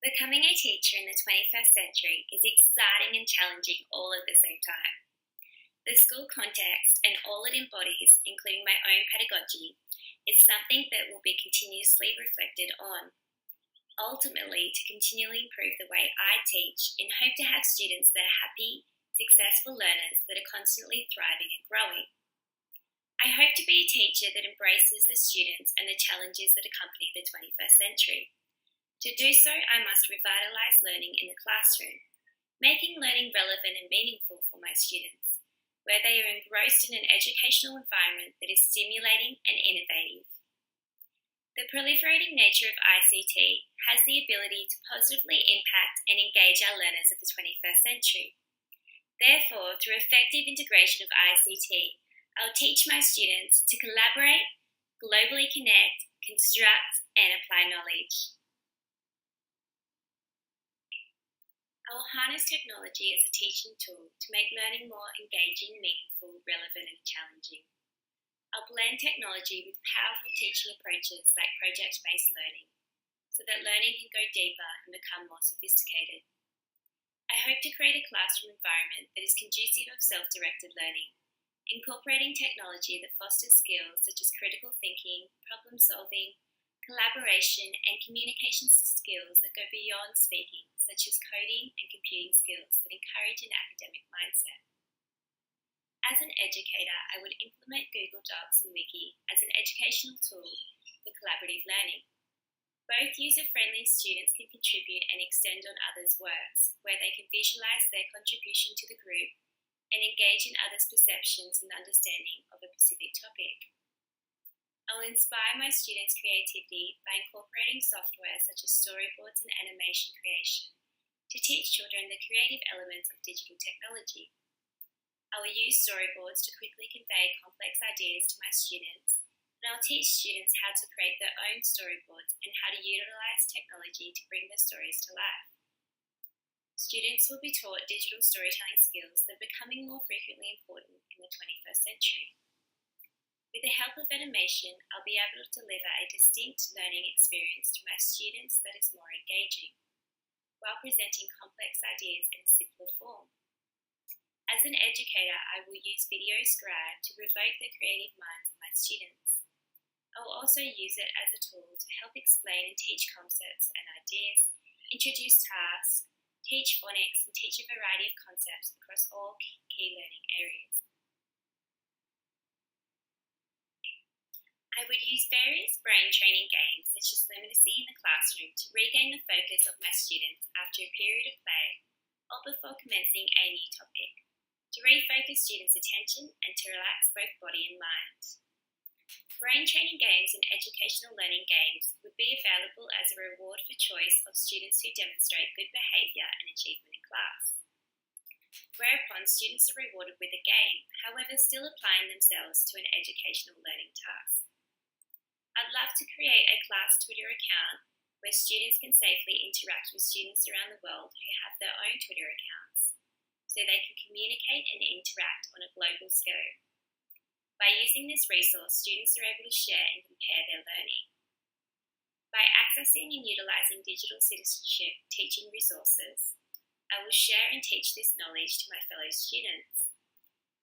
Becoming a teacher in the 21st century is exciting and challenging all at the same time. The school context and all it embodies, including my own pedagogy, is something that will be continuously reflected on. Ultimately, to continually improve the way I teach in hope to have students that are happy, successful learners that are constantly thriving and growing. I hope to be a teacher that embraces the students and the challenges that accompany the 21st century. To do so, I must revitalise learning in the classroom, making learning relevant and meaningful for my students, where they are engrossed in an educational environment that is stimulating and innovative. The proliferating nature of ICT has the ability to positively impact and engage our learners of the 21st century. Therefore, through effective integration of ICT, I'll teach my students to collaborate, globally connect, construct, and apply knowledge. I'll harness technology as a teaching tool to make learning more engaging, meaningful, relevant, and challenging. I'll blend technology with powerful teaching approaches like project-based learning, so that learning can go deeper and become more sophisticated. I hope to create a classroom environment that is conducive of self-directed learning, incorporating technology that fosters skills such as critical thinking, problem-solving, collaboration, and communication skills that go beyond speaking, such as coding and computing skills that encourage an academic mindset. As an educator, I would implement Google Docs and Wiki as an educational tool for collaborative learning. Both user-friendly students can contribute and extend on others' works, where they can visualize their contribution to the group and engage in others' perceptions and understanding of a specific topic. I'll inspire my students' creativity by incorporating software such as storyboards and animation creation to teach children the creative elements of digital technology. I will use storyboards to quickly convey complex ideas to my students, and I'll teach students how to create their own storyboards and how to utilize technology to bring their stories to life. Students will be taught digital storytelling skills that are becoming more frequently important in the 21st century. With the help of animation, I'll be able to deliver a distinct learning experience to my students that is more engaging, while presenting complex ideas in a simpler form. As an educator, I will use Video Scribe to provoke the creative minds of my students. I will also use it as a tool to help explain and teach concepts and ideas, introduce tasks, teach phonics, and teach a variety of concepts across all key learning areas. I would use various brain training games such as Literacy in the classroom to regain the focus of my students after a period of play or before commencing a new topic, to refocus students' attention and to relax both body and mind. Brain training games and educational learning games would be available as a reward for choice of students who demonstrate good behaviour and achievement in class, whereupon students are rewarded with a game, however still applying themselves to an educational learning task. I'd love to create a class Twitter account where students can safely interact with students around the world who have their own Twitter accounts, so they can communicate and interact on a global scale. By using this resource, students are able to share and compare their learning. By accessing and utilising digital citizenship teaching resources, I will share and teach this knowledge to my fellow students.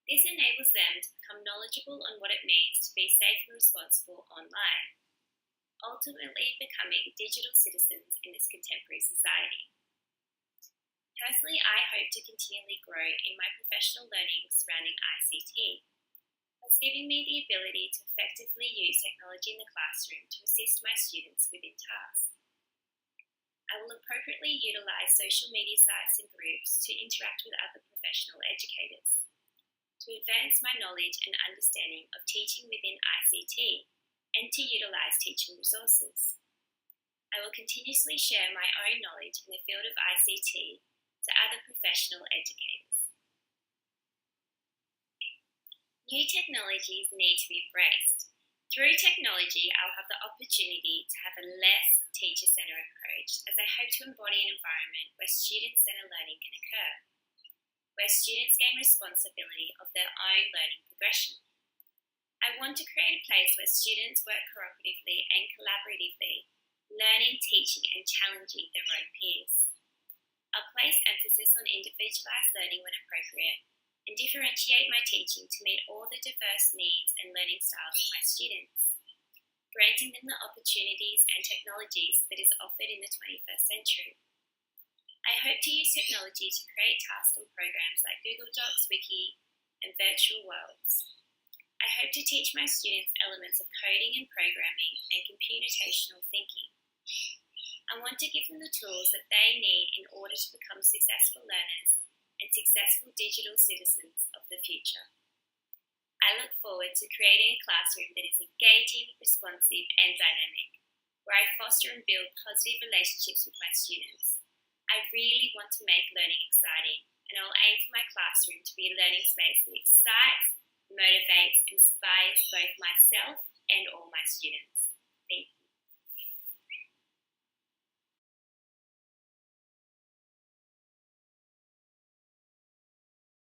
This enables them to become knowledgeable on what it means to be safe and responsible online, ultimately becoming digital citizens in this contemporary society. Personally, I hope to continually grow in my professional learning surrounding ICT, thus giving me the ability to effectively use technology in the classroom to assist my students within tasks. I will appropriately utilise social media sites and groups to interact with other professional educators, to advance my knowledge and understanding of teaching within ICT, and to utilise teaching resources. I will continuously share my own knowledge in the field of ICT to other professional educators. New technologies need to be embraced. Through technology, I'll have the opportunity to have a less teacher-centred approach, as I hope to embody an environment where student-centred learning can occur, where students gain responsibility of their own learning progression. I want to create a place where students work cooperatively and collaboratively learning, teaching, and challenging their own peers. I'll place emphasis on individualised learning when appropriate and differentiate my teaching to meet all the diverse needs and learning styles of my students, granting them the opportunities and technologies that is offered in the 21st century. I hope to use technology to create tasks and programs like Google Docs, Wiki, and virtual worlds. I hope to teach my students elements of coding and programming and computational thinking. I want to give them the tools that they need in order to become successful learners and successful digital citizens of the future. I look forward to creating a classroom that is engaging, responsive, and dynamic, where I foster and build positive relationships with my students. I really want to make learning exciting, and I'll aim for my classroom to be a learning space that excites, motivates, inspires both myself and all my students. Thank you.